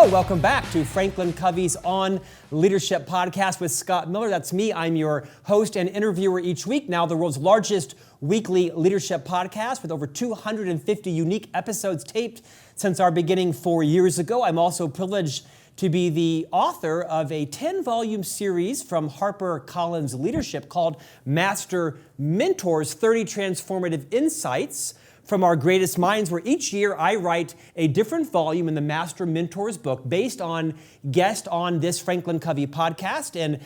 Hello, welcome back to Franklin Covey's On Leadership podcast with Scott Miller. That's me. I'm your host and interviewer each week. Now the world's largest weekly leadership podcast with over 250 unique episodes taped since our beginning 4 years ago. I'm also privileged to be the author of a 10-volume series from HarperCollins Leadership called Master Mentors, 30 Transformative Insights from Our Greatest Minds, where each year I write a different volume in the Master Mentors book based on guests on this Franklin Covey podcast. And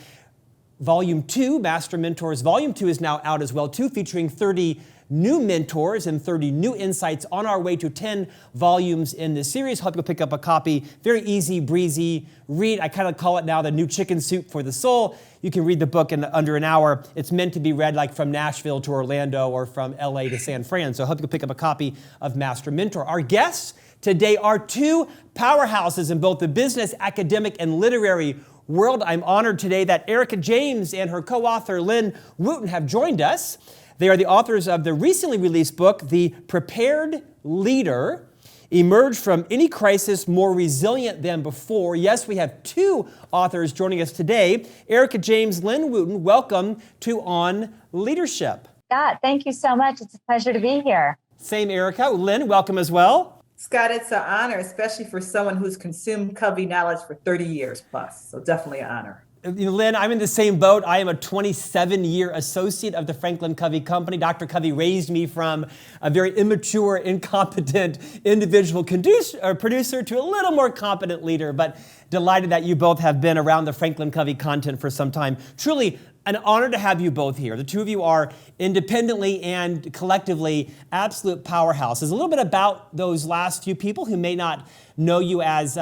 Volume 2, Master Mentors Volume 2 is now out as well too, featuring 30 new mentors and 30 new insights on our way to 10 volumes in this series. Hope you'll pick up a copy. Very easy, breezy read. I kind of call it now the new chicken soup for the soul. You can read the book in under an hour. It's meant to be read like from Nashville to Orlando or from LA to San Fran. So I hope you'll pick up a copy of Master Mentor. Our guests today are two powerhouses in both the business, academic, and literary world. I'm honored today that Erika James and her co-author Lynn Wooten have joined us. They are the authors of the recently released book, The Prepared Leader: Emerge from Any Crisis More Resilient Than Before. Yes, we have two authors joining us today. Erika James, Lynn Wooten, welcome to On Leadership. Scott, thank you so much. It's a pleasure to be here. Same, Erika. Lynn, welcome as well. Scott, it's an honor, especially for someone who's consumed Covey knowledge for 30 years plus. So definitely an honor. Lynn, I'm in the same boat. I am a 27-year associate of the Franklin Covey Company. Dr. Covey raised me from a very immature, incompetent individual producer to a little more competent leader, but delighted that you both have been around the Franklin Covey content for some time. Truly an honor to have you both here. The two of you are independently and collectively absolute powerhouses. A little bit about those last few people who may not know you as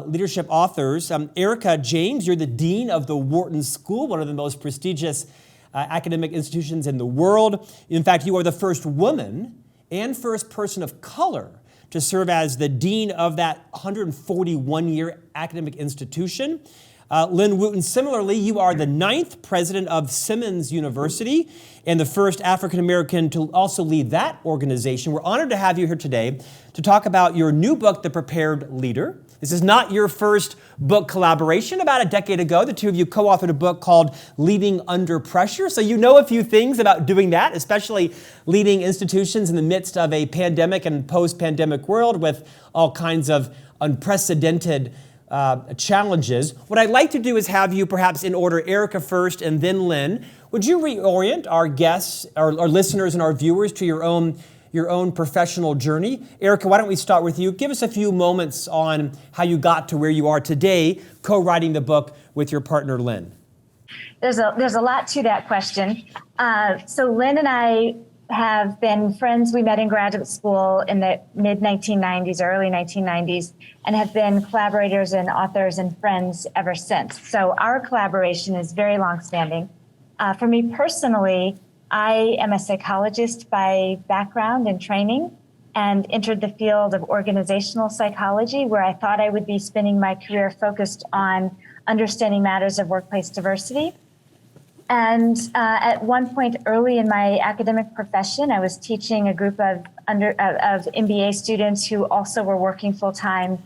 leadership authors. Erika James, you're the dean of the Wharton School, one of the most prestigious academic institutions in the world. In fact, you are the first woman and first person of color to serve as the dean of that 141-year academic institution. Lynn Wooten, similarly, you are the 9th president of Simmons University and the first African-American to also lead that organization. We're honored to have you here today to talk about your new book, The Prepared Leader. This is not your first book collaboration. About a decade ago, the two of you co-authored a book called Leading Under Pressure. So you know a few things about doing that, especially leading institutions in the midst of a pandemic and post-pandemic world with all kinds of unprecedented challenges. What I'd like to do is have you perhaps in order, Erika first and then Lynn. Would you reorient our guests, our listeners and our viewers to your own professional journey? Erika, why don't we start with you? Give us a few moments on how you got to where you are today, co-writing the book with your partner, Lynn. There's a lot to that question. So Lynn and I have been friends. We met in graduate school in the mid-1990s, early 1990s, and have been collaborators and authors and friends ever since. So our collaboration is very long-standing. For me personally, I am a psychologist by background and training and entered the field of organizational psychology, where I thought I would be spending my career focused on understanding matters of workplace diversity. And at one point early in my academic profession, I was teaching a group of MBA students who also were working full-time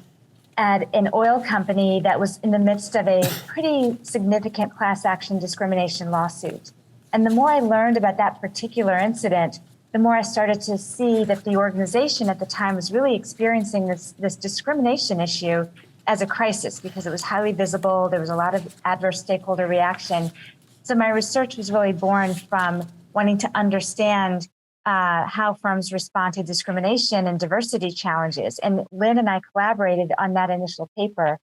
at an oil company that was in the midst of a pretty significant class action discrimination lawsuit. And the more I learned about that particular incident, the more I started to see that the organization at the time was really experiencing this discrimination issue as a crisis because it was highly visible. There was a lot of adverse stakeholder reaction. So my research was really born from wanting to understand how firms respond to discrimination and diversity challenges. And Lynn and I collaborated on that initial paper.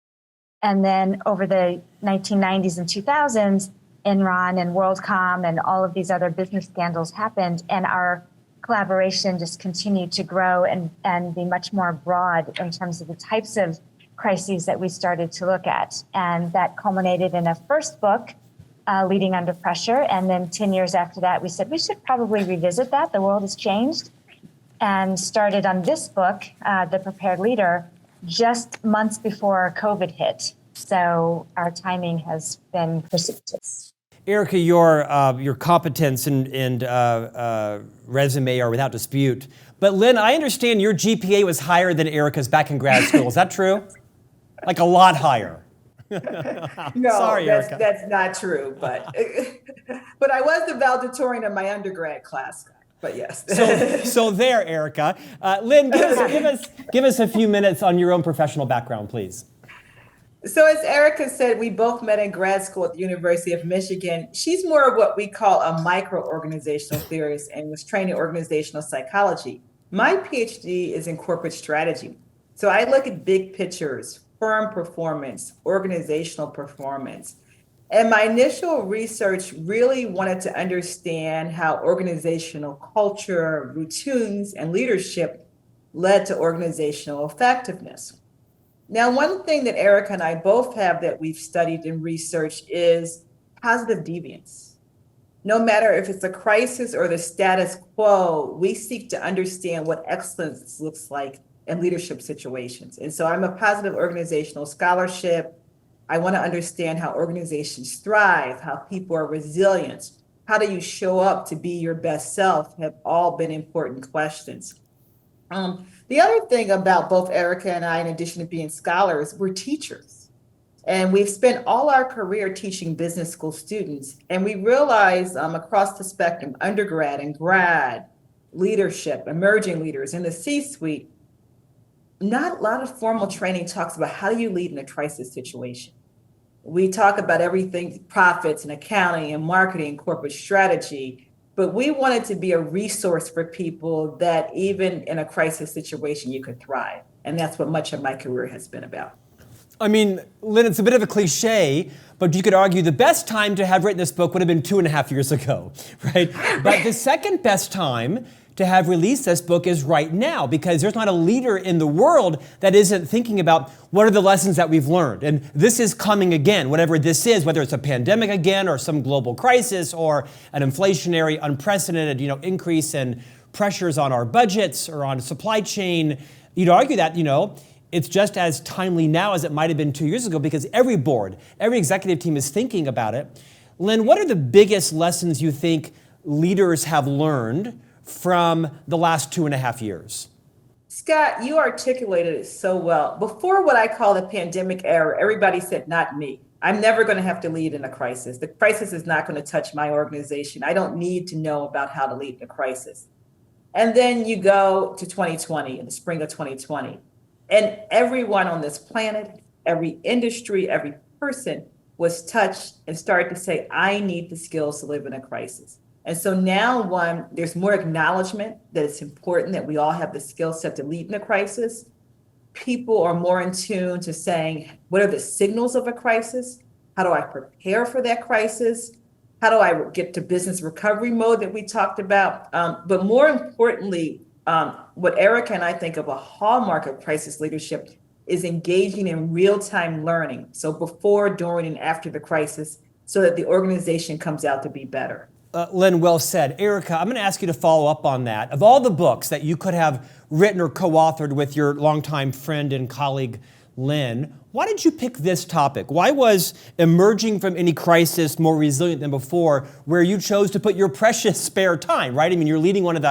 And then over the 1990s and 2000s, Enron and WorldCom and all of these other business scandals happened. And our collaboration just continued to grow and be much more broad in terms of the types of crises that we started to look at. And that culminated in a first book, Leading Under Pressure. And then 10 years after that, we said we should probably revisit that. The world has changed. And started on this book, The Prepared Leader, just months before COVID hit. So our timing has been precipitous. Erika, your competence and resume are without dispute. But Lynn, I understand your GPA was higher than Erika's back in grad school. Is that true? Like a lot higher. No, Sorry, Erika. that's not true. But but I was the valedictorian in my undergrad class. But yes. So there, Erika. Lynn, give us a few minutes on your own professional background, please. So as Erika said, we both met in grad school at the University of Michigan. She's more of what we call a micro-organizational theorist and was trained in organizational psychology. My PhD is in corporate strategy. So I look at big pictures, firm performance, organizational performance. And my initial research really wanted to understand how organizational culture, routines, and leadership led to organizational effectiveness. Now, one thing that Erika and I both have that we've studied and researched is positive deviance. No matter if it's a crisis or the status quo, we seek to understand what excellence looks like in leadership situations. And so I'm a positive organizational scholarship. I want to understand how organizations thrive, how people are resilient. How do you show up to be your best self have all been important questions. The other thing about both Erika and I, in addition to being scholars, we're teachers. And we've spent all our career teaching business school students. And we realize across the spectrum, undergrad and grad, leadership, emerging leaders in the C-suite, not a lot of formal training talks about how you lead in a crisis situation. We talk about everything, profits and accounting and marketing, corporate strategy, but we wanted to be a resource for people that even in a crisis situation, you could thrive. And that's what much of my career has been about. I mean, Lynn, it's a bit of a cliche, but you could argue the best time to have written this book would have been 2.5 years ago, right? But the second best time to have released this book is right now, because there's not a leader in the world that isn't thinking about what are the lessons that we've learned. And this is coming again, whatever this is, whether it's a pandemic again or some global crisis or an inflationary, unprecedented, increase in pressures on our budgets or on supply chain. You'd argue that, it's just as timely now as it might have been 2 years ago because every board, every executive team is thinking about it. Lynn, what are the biggest lessons you think leaders have learned from the last 2.5 years? Scott, you articulated it so well. Before what I call the pandemic era, everybody said, not me. I'm never going to have to lead in a crisis. The crisis is not going to touch my organization. I don't need to know about how to lead in a crisis. And then you go to 2020, in the spring of 2020, and everyone on this planet, every industry, every person was touched and started to say, I need the skills to live in a crisis. And so now, there's more acknowledgement that it's important that we all have the skill set to lead in a crisis. People are more in tune to saying, what are the signals of a crisis? How do I prepare for that crisis? How do I get to business recovery mode that we talked about? But more importantly, what Erika and I think of a hallmark of crisis leadership is engaging in real-time learning. So before, during, and after the crisis, so that the organization comes out to be better. Lynn, well said. Erika, I'm going to ask you to follow up on that. Of all the books that you could have written or co-authored with your longtime friend and colleague, Lynn, why did you pick this topic? Why was Emerging from Any Crisis More Resilient Than Before, where you chose to put your precious spare time, right? I mean, you're leading one of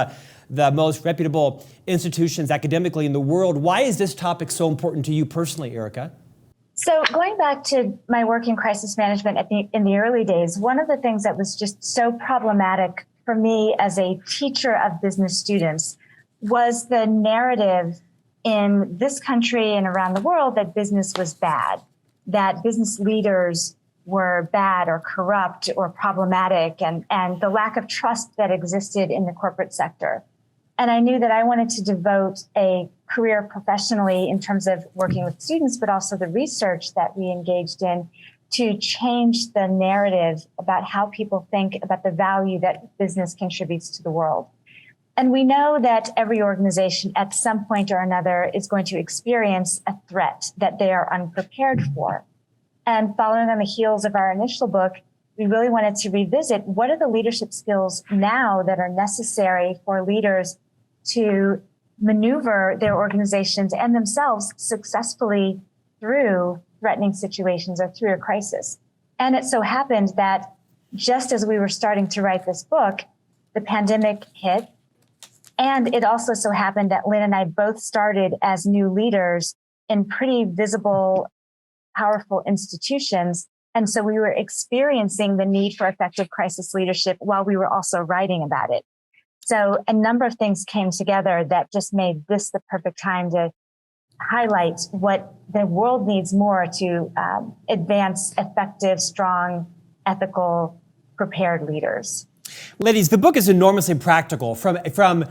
the most reputable institutions academically in the world. Why is this topic so important to you personally, Erika? So going back to my work in crisis management in the early days, one of the things that was just so problematic for me as a teacher of business students was the narrative in this country and around the world that business was bad, that business leaders were bad or corrupt or problematic, and the lack of trust that existed in the corporate sector. And I knew that I wanted to devote a career professionally in terms of working with students, but also the research that we engaged in to change the narrative about how people think about the value that business contributes to the world. And we know that every organization at some point or another is going to experience a threat that they are unprepared for. And following on the heels of our initial book, we really wanted to revisit what are the leadership skills now that are necessary for leaders to maneuver their organizations and themselves successfully through threatening situations or through a crisis. And it so happened that just as we were starting to write this book, the pandemic hit. And it also so happened that Lynn and I both started as new leaders in pretty visible powerful institutions. And so we were experiencing the need for effective crisis leadership while we were also writing about it. So a number of things came together that just made this the perfect time to highlight what the world needs more to advance effective, strong, ethical, prepared leaders. Ladies, the book is enormously practical from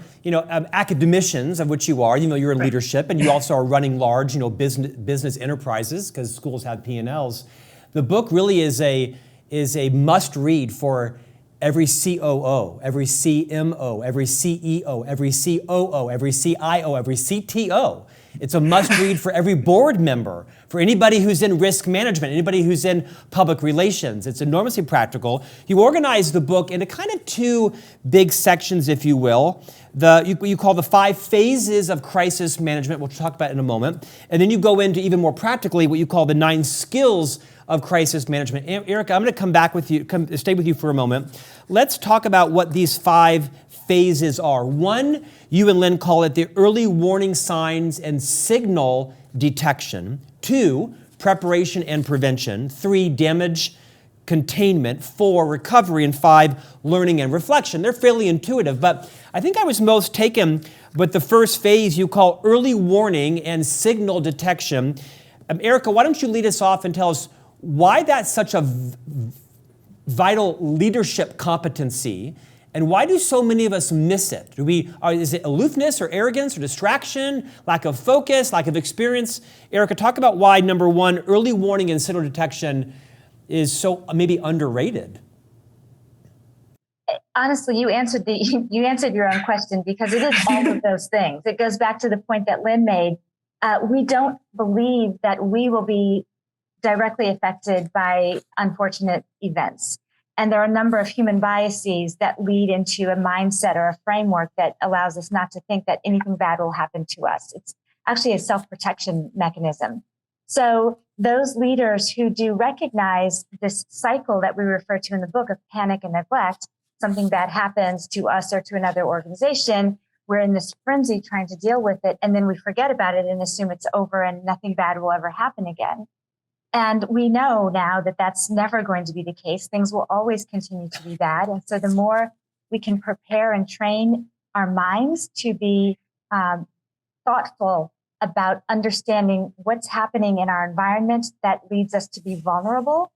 academicians, of which you are. You're in leadership, and you also are running large, business enterprises because schools have P&Ls. The book really is a must read for every COO, every CMO, every CEO, every COO, every CIO, every CTO. It's a must-read for every board member, for anybody who's in risk management, anybody who's in public relations. It's enormously practical. You organize the book into kind of two big sections, if you will. You call the 5 phases of crisis management, we'll talk about in a moment. And then you go into even more practically what you call the 9 skills of crisis management. Erika, I'm going to come back with you, stay with you for a moment. Let's talk about what these 5 phases are. 1, you and Lynn call it the early warning signs and signal detection. 2, preparation and prevention. 3, damage containment. 4, recovery. And 5, learning and reflection. They're fairly intuitive, but I think I was most taken with the first phase you call early warning and signal detection. Erika, why don't you lead us off and tell us why that's such a vital leadership competency, and why do so many of us miss it? Is it aloofness or arrogance or distraction, lack of focus, lack of experience? Erika, talk about why, number 1, early warning and signal detection is so maybe underrated. Honestly, you answered your own question, because it is all of those things. It goes back to the point that Lynn made. We don't believe that we will be directly affected by unfortunate events. And there are a number of human biases that lead into a mindset or a framework that allows us not to think that anything bad will happen to us. It's actually a self-protection mechanism. So those leaders who do recognize this cycle that we refer to in the book of panic and neglect, something bad happens to us or to another organization, we're in this frenzy trying to deal with it, and then we forget about it and assume it's over and nothing bad will ever happen again. And we know now that that's never going to be the case. Things will always continue to be bad. And so the more we can prepare and train our minds to be thoughtful about understanding what's happening in our environment that leads us to be vulnerable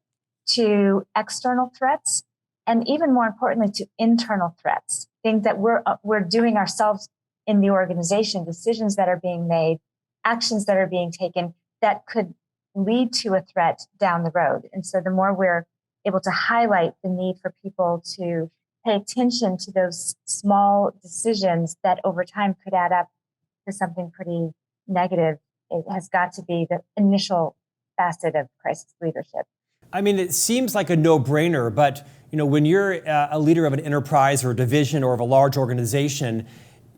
to external threats, and even more importantly, to internal threats, things that we're doing ourselves in the organization, decisions that are being made, actions that are being taken that could lead to a threat down the road. And so the more we're able to highlight the need for people to pay attention to those small decisions that over time could add up to something pretty negative, it has got to be the initial facet of crisis leadership. I mean, it seems like a no-brainer, but when you're a leader of an enterprise or a division or of a large organization,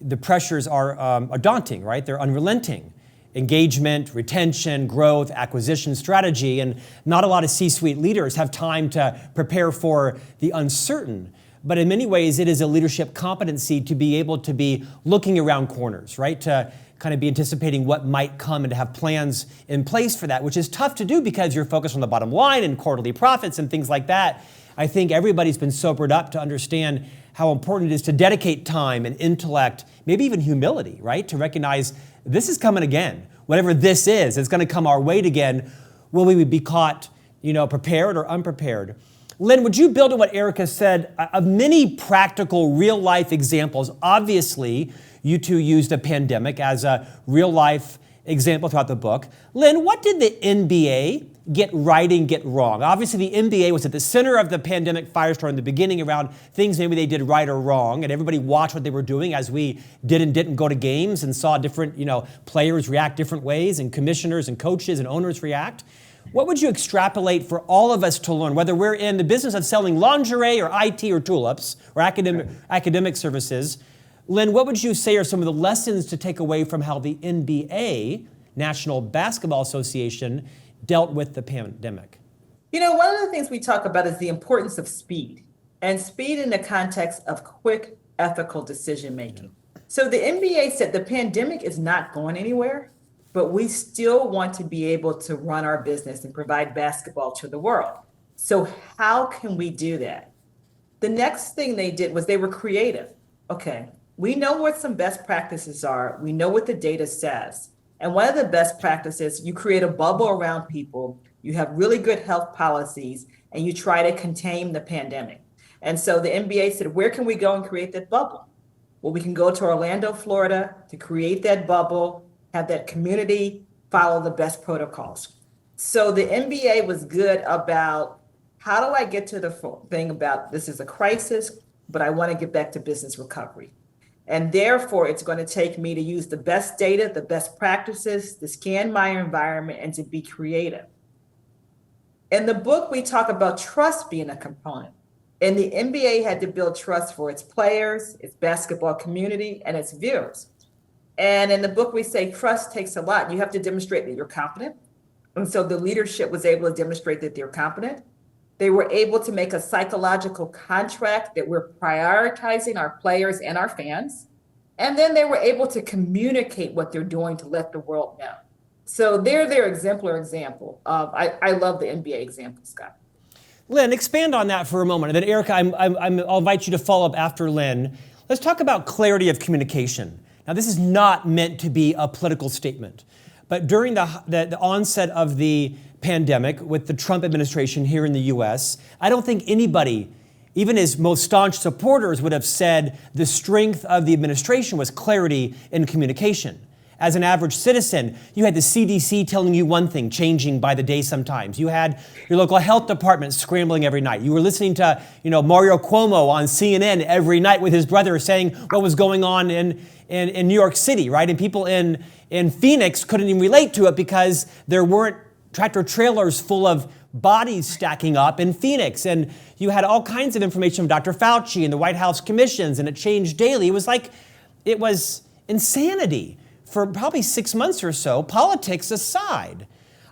the pressures are daunting, right? They're unrelenting. Engagement, retention, growth, acquisition strategy, and not a lot of C-suite leaders have time to prepare for the uncertain. But in many ways, it is a leadership competency to be able to be looking around corners, right? To kind of be anticipating what might come and to have plans in place for that, which is tough to do because you're focused on the bottom line and quarterly profits and things like that. I think everybody's been sobered up to understand how important it is to dedicate time and intellect, maybe even humility, right? To recognize this is coming again. Whatever this is, it's going to come our way again. Will we be caught, prepared or unprepared? Lynn, would you build on what Erika said of many practical real-life examples? Obviously, you two used the pandemic as a real-life example throughout the book. Lynn, what did the NBA get right and get wrong? Obviously, the NBA was at the center of the pandemic firestorm in the beginning around things maybe they did right or wrong, and everybody watched what they were doing as we did and didn't go to games and saw different, players react different ways, and commissioners and coaches and owners react. What would you extrapolate for all of us to learn, whether we're in the business of selling lingerie or IT or tulips or academic services? Lynn, what would you say are some of the lessons to take away from how the NBA, National Basketball Association, dealt with the pandemic? One of the things we talk about is the importance of speed, and speed in the context of quick, ethical decision making. So the NBA said the pandemic is not going anywhere. but we still want to be able to run our business and provide basketball to the world. So how can we do that? The next thing they did was they were creative. Okay, we know what some best practices are. We know what the data says. And one of the best practices, you create a bubble around people, you have really good health policies, and you try to contain the pandemic. And so the NBA said, where can we go and create that bubble? Well, we can go to Orlando, Florida to create that bubble, have that community follow the best protocols. So the NBA was good about how do I get to the thing about this is a crisis, but I want to get back to business recovery. And therefore, it's going to take me to use the best data, the best practices, to scan my environment and to be creative. In the book, we talk about trust being a component. And the NBA had to build trust for its players, its basketball community, and its viewers. And in the book, we say trust takes a lot. You have to demonstrate that you're competent. And so the leadership was able to demonstrate that they're competent. They were able to make a psychological contract that we're prioritizing our players and our fans. And then they were able to communicate what they're doing to let the world know. So they're their exemplar example of, I love the NBA example, Scott. Lynn, expand on that for a moment. And then Erika, I'll invite you to follow up after Lynn. Let's talk about clarity of communication. Now, this is not meant to be a political statement, but during the onset of the pandemic with the Trump administration here in the US, I don't think anybody, even his most staunch supporters, would have said the strength of the administration was clarity in communication. As an average citizen, you had the CDC telling you one thing, changing by the day sometimes. You had your local health department scrambling every night. You were listening to, Mario Cuomo on CNN every night with his brother saying what was going on in New York City, right? And people in Phoenix couldn't even relate to it because there weren't tractor trailers full of bodies stacking up in Phoenix. And you had all kinds of information from Dr. Fauci and the White House commissions, and it changed daily. It was insanity for probably 6 months or so, politics aside.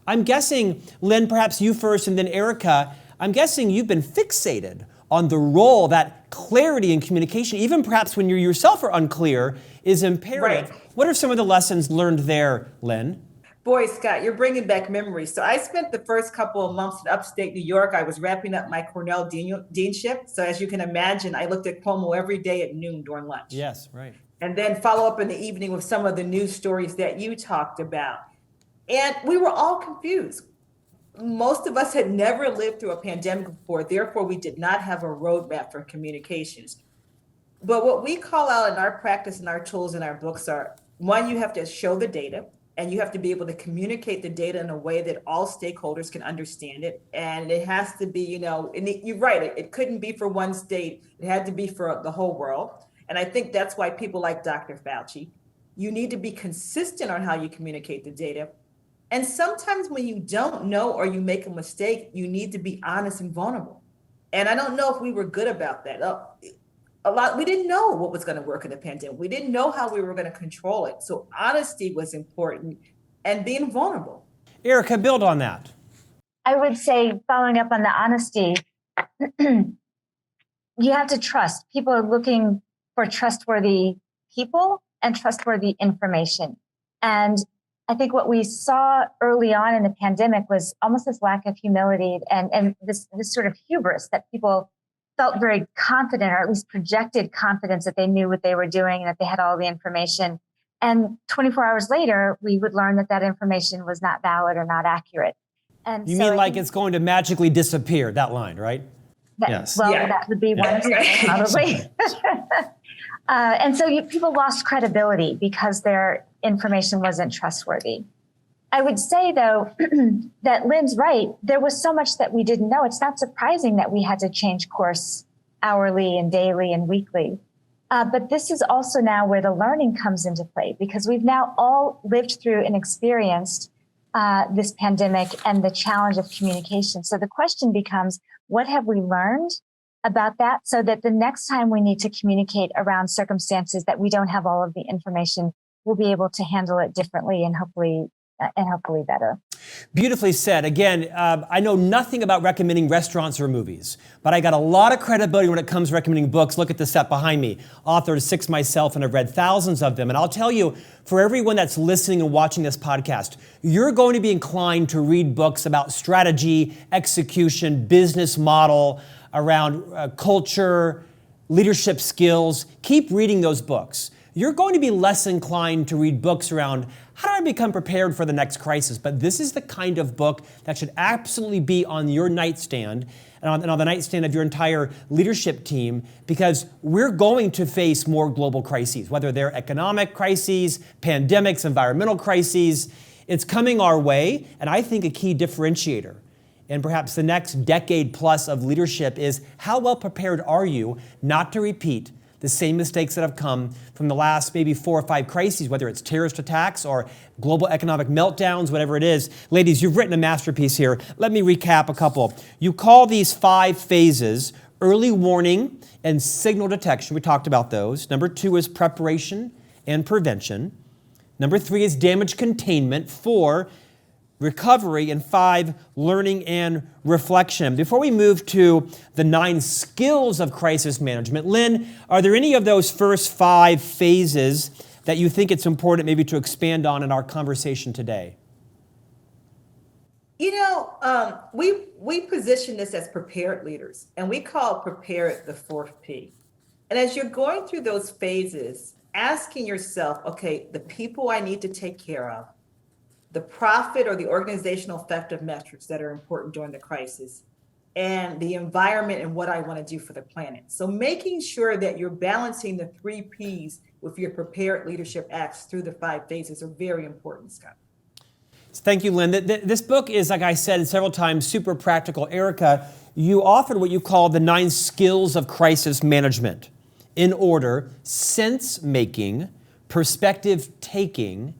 I'm guessing, Lynn, perhaps you first, and then Erika, I'm guessing you've been fixated on the role that clarity in communication, even perhaps when you yourself are unclear, is imperative. Right. What are some of the lessons learned there, Lynn? Boy, Scott, you're bringing back memories. So I spent the first couple of months in upstate New York. I was wrapping up my Cornell deanship. So as you can imagine, I looked at Cuomo every day at noon during lunch. Yes, right. And then follow up in the evening with some of the news stories that you talked about. And we were all confused. Most of us had never lived through a pandemic before. Therefore, we did not have a roadmap for communications. But what we call out in our practice and our tools in our books are, one, you have to show the data. And you have to be able to communicate the data in a way that all stakeholders can understand it. And it has to be, and you're right, it couldn't be for one state. It had to be for the whole world. And I think that's why people like Dr. Fauci, you need to be consistent on how you communicate the data. And sometimes when you don't know or you make a mistake, you need to be honest and vulnerable. And I don't know if we were good about that. We didn't know what was going to work in the pandemic. We didn't know how we were going to control it. So honesty was important and being vulnerable. Erika, build on that. I would say, following up on the honesty, you have to trust. People are looking for trustworthy people and trustworthy information. And I think what we saw early on in the pandemic was almost this lack of humility and this sort of hubris that people felt very confident, or at least projected confidence that they knew what they were doing and that they had all the information. And 24 hours later, we would learn that information was not valid or not accurate. And you mean like it's going to magically disappear, that line, right? Yes. Well, yeah. That would be one probably. And so people lost credibility because their information wasn't trustworthy. I would say, though, that Lynn's right. There was so much that we didn't know. It's not surprising that we had to change course hourly and daily and weekly. But this is also now where the learning comes into play, because we've now all lived through and experienced this pandemic and the challenge of communication. So the question becomes, what have we learned about that so that the next time we need to communicate around circumstances that we don't have all of the information, we'll be able to handle it differently and hopefully and hopefully better. Beautifully said. Again, I know nothing about recommending restaurants or movies, but I got a lot of credibility when it comes to recommending books. Look at the set behind me. Authored 6 myself, and I've read thousands of them. And I'll tell you, for everyone that's listening and watching this podcast, you're going to be inclined to read books about strategy, execution, business model, around culture, leadership skills. Keep reading those books. You're going to be less inclined to read books around how do I become prepared for the next crisis. But this is the kind of book that should absolutely be on your nightstand and on the nightstand of your entire leadership team, because we're going to face more global crises, whether they're economic crises, pandemics, environmental crises. It's coming our way, and I think a key differentiator and perhaps the next decade plus of leadership is how well prepared are you not to repeat the same mistakes that have come from the last maybe 4 or 5 crises, whether it's terrorist attacks or global economic meltdowns, whatever it is. Ladies, you've written a masterpiece here. Let me recap a couple. You call these 5 phases early warning and signal detection. We talked about those. Number 2 is preparation and prevention. Number 3 is damage containment. 4, recovery, and 5, learning and reflection. Before we move to the 9 skills of crisis management, Lynn, are there any of those first 5 phases that you think it's important maybe to expand on in our conversation today? You know, we position this as prepared leaders, and we call prepared the 4th P. And as you're going through those phases, asking yourself, okay, the people I need to take care of, the profit or the organizational effective metrics that are important during the crisis, and the environment and what I want to do for the planet. So making sure that you're balancing the 3 Ps with your prepared leadership acts through the 5 phases are very important, Scott. Thank you, Lynn. This book is, like I said several times, super practical. Erika, you authored what you call the 9 skills of crisis management. In order: sense making, perspective taking,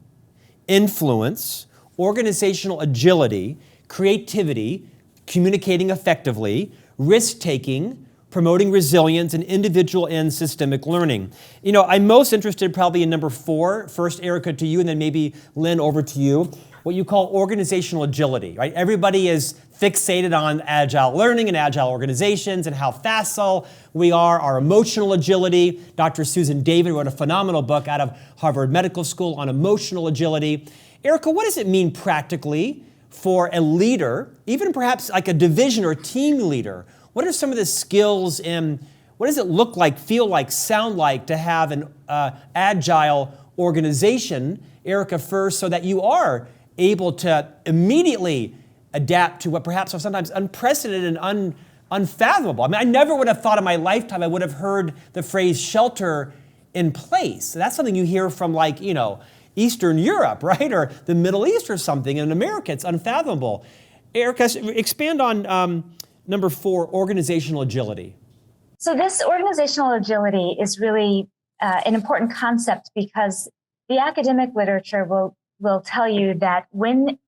influence, organizational agility, creativity, communicating effectively, risk-taking, promoting resilience, and individual and systemic learning. You know, I'm most interested probably in number 4. First, Erika, to you, and then maybe Lynn, over to you. What you call organizational agility, right? Everybody is fixated on agile learning and agile organizations and how facile we are, our emotional agility. Dr. Susan David wrote a phenomenal book out of Harvard Medical School on emotional agility. Erika, what does it mean practically for a leader, even perhaps like a division or team leader? What are some of the skills and what does it look like, feel like, sound like to have an agile organization? Erika, first, so that you are able to immediately adapt to what perhaps are sometimes unprecedented and unfathomable. I mean, I never would have thought in my lifetime I would have heard the phrase shelter in place. So that's something you hear from, like, you know, Eastern Europe, right? Or the Middle East or something. In America, it's unfathomable. Erika, expand on number 4, organizational agility. So this organizational agility is really an important concept because the academic literature will tell you that when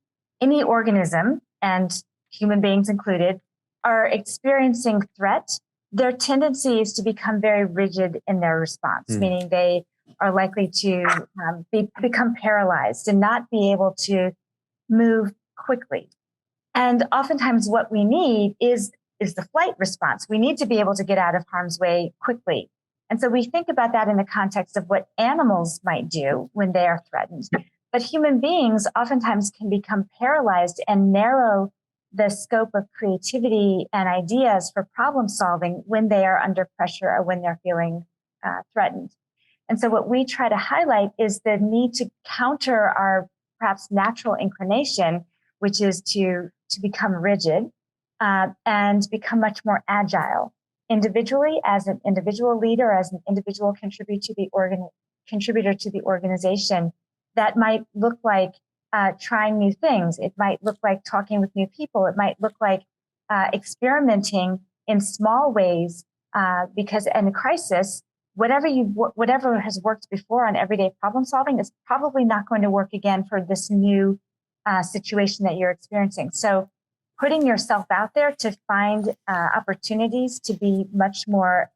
any organism, and human beings included, are experiencing threat, their tendency is to become very rigid in their response, meaning they are likely to become paralyzed and not be able to move quickly. And oftentimes what we need is the flight response. We need to be able to get out of harm's way quickly. And so we think about that in the context of what animals might do when they are threatened. But human beings oftentimes can become paralyzed and narrow the scope of creativity and ideas for problem solving when they are under pressure or when they're feeling threatened. And so what we try to highlight is the need to counter our perhaps natural inclination, which is to become rigid and become much more agile. Individually, as an individual leader, as an individual contributor to the organization, that might look like trying new things. It might look like talking with new people. It might look like experimenting in small ways because in a crisis, whatever has worked before on everyday problem solving is probably not going to work again for this new situation that you're experiencing. So putting yourself out there to find opportunities to be much more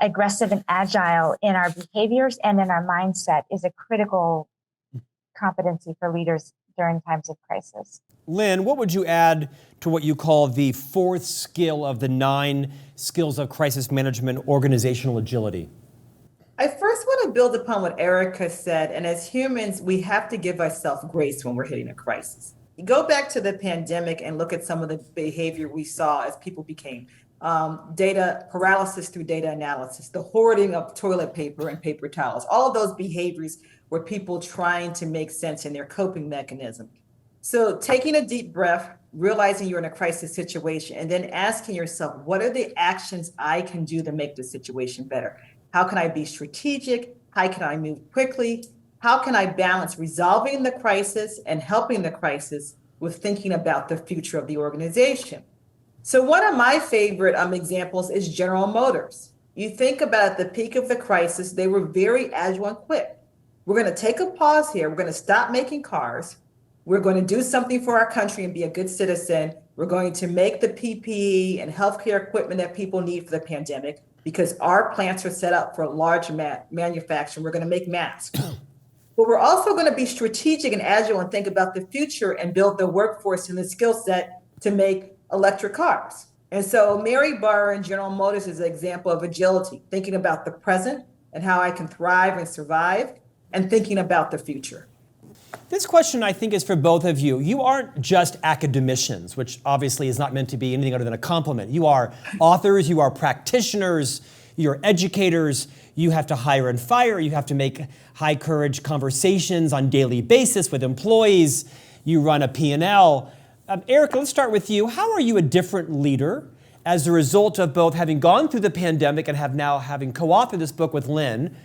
aggressive and agile in our behaviors and in our mindset is a critical competency for leaders during times of crisis. Lynn, what would you add to what you call the fourth skill of the 9 skills of crisis management, organizational agility? I first want to build upon what Erika said. And as humans, we have to give ourselves grace when we're hitting a crisis. You go back to the pandemic and look at some of the behavior we saw as people became data paralysis through data analysis, the hoarding of toilet paper and paper towels. All of those behaviors were people trying to make sense in their coping mechanism. So taking a deep breath, realizing you're in a crisis situation, and then asking yourself, what are the actions I can do to make the situation better? How can I be strategic? How can I move quickly? How can I balance resolving the crisis and helping the crisis with thinking about the future of the organization? So one of my favorite examples is General Motors. You think about at the peak of the crisis, they were very agile and quick. We're going to take a pause here. We're going to stop making cars. We're going to do something for our country and be a good citizen. We're going to make the PPE and healthcare equipment that people need for the pandemic because our plants are set up for large manufacturing. We're going to make masks. But we're also going to be strategic and agile and think about the future and build the workforce and the skill set to make electric cars. And so Mary Barra and General Motors is an example of agility, thinking about the present and how I can thrive and survive, and thinking about the future. This question, I think, is for both of you. You aren't just academicians, which obviously is not meant to be anything other than a compliment. You are authors, you are practitioners, you're educators, you have to hire and fire, you have to make high courage conversations on a daily basis with employees, you run a P&L. Erika, let's start with you. How are you a different leader as a result of both having gone through the pandemic and having co-authored this book with Lynn?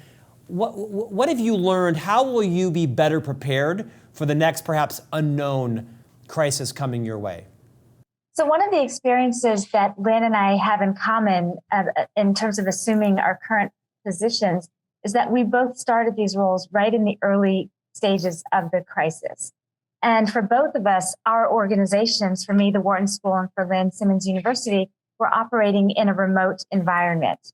What have you learned? How will you be better prepared for the next, perhaps unknown crisis coming your way? So one of the experiences that Lynn and I have in common in terms of assuming our current positions is that we both started these roles right in the early stages of the crisis. And for both of us, our organizations, for me, the Wharton School, and for Lynn, Simmons University, were operating in a remote environment.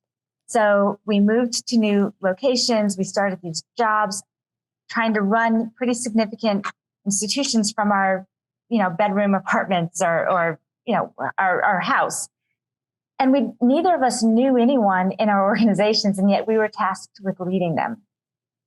So we moved to new locations. We started these jobs, trying to run pretty significant institutions from our, bedroom apartments or our house. And neither of us knew anyone in our organizations, and yet we were tasked with leading them.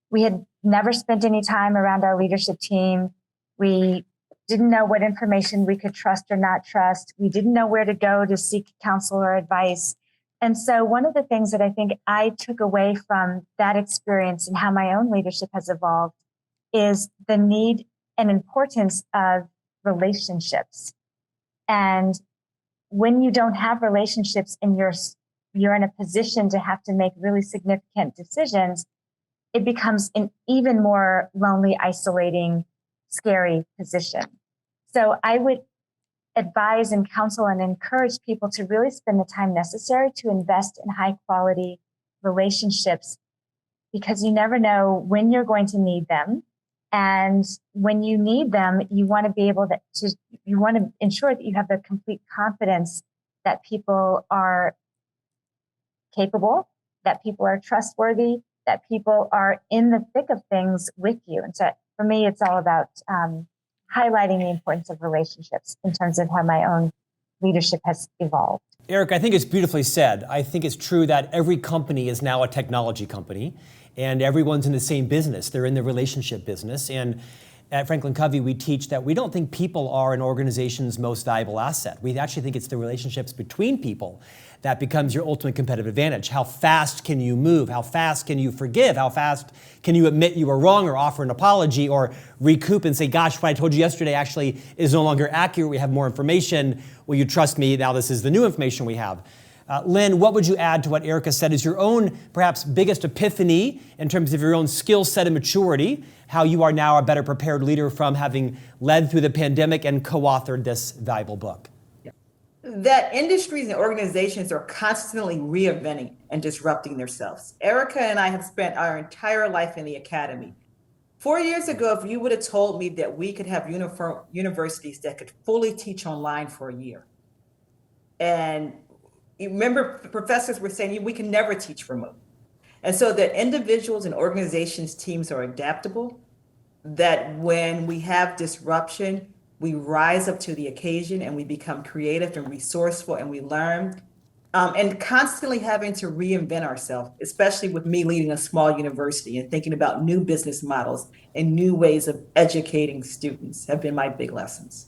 We had never spent any time around our leadership team. We didn't know what information we could trust or not trust. We didn't know where to go to seek counsel or advice. And so one of the things that I think I took away from that experience and how my own leadership has evolved is the need and importance of relationships. And when you don't have relationships and you're in a position to have to make really significant decisions, it becomes an even more lonely, isolating, scary position. So I would advise and counsel and encourage people to really spend the time necessary to invest in high quality relationships, because you never know when you're going to need them. And when you need them, you want to be able you want to ensure that you have the complete confidence that people are capable, that people are trustworthy, that people are in the thick of things with you. And so for me, it's all about highlighting the importance of relationships in terms of how my own leadership has evolved. Erika, I think it's beautifully said. I think it's true that every company is now a technology company, and everyone's in the same business. They're in the relationship business. And at Franklin Covey, we teach that we don't think people are an organization's most valuable asset. We actually think it's the relationships between people that becomes your ultimate competitive advantage. How fast can you move? How fast can you forgive? How fast can you admit you were wrong or offer an apology or recoup and say, gosh, what I told you yesterday actually is no longer accurate. We have more information. Will you trust me? Now this is the new information we have. Lynn, what would you add to what Erika said is your own perhaps biggest epiphany in terms of your own skill set and maturity, how you are now a better prepared leader from having led through the pandemic and co-authored this valuable book? That industries and organizations are constantly reinventing and disrupting themselves. Erika and I have spent our entire life in the academy. 4 years ago, if you would have told me that we could have universities that could fully teach online for a year, and you remember professors were saying we can never teach remote. And so that individuals and organizations, teams are adaptable, that when we have disruption, we rise up to the occasion and we become creative and resourceful and we learn. And constantly having to reinvent ourselves, especially with me leading a small university and thinking about new business models and new ways of educating students have been my big lessons.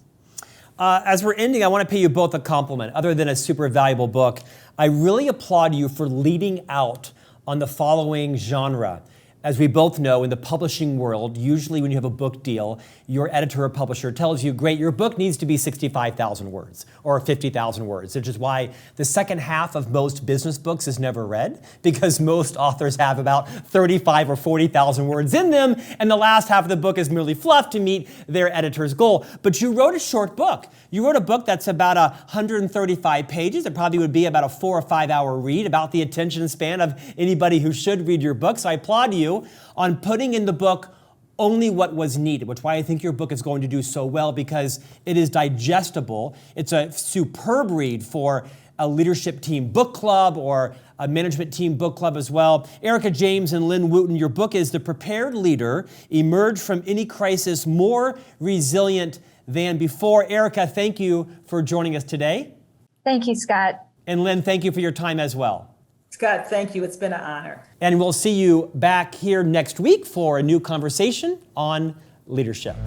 As we're ending, I want to pay you both a compliment. Other than a super valuable book, I really applaud you for leading out on the following genre. As we both know, in the publishing world, usually when you have a book deal, your editor or publisher tells you, great, your book needs to be 65,000 words or 50,000 words, which is why the second half of most business books is never read, because most authors have about 35 or 40,000 words in them, and the last half of the book is merely fluff to meet their editor's goal. But you wrote a short book. You wrote a book that's about 135 pages. It probably would be about a 4 or 5 hour read, about the attention span of anybody who should read your book. So I applaud you on putting in the book only what was needed, which is why I think your book is going to do so well, because it is digestible. It's a superb read for a leadership team book club or a management team book club as well. Erika James and Lynn Wooten, your book is The Prepared Leader, Emerge from Any Crisis More Resilient Than Before. Erika, thank you for joining us today. Thank you, Scott. And Lynn, thank you for your time as well. Scott, thank you. It's been an honor. And we'll see you back here next week for a new conversation on leadership.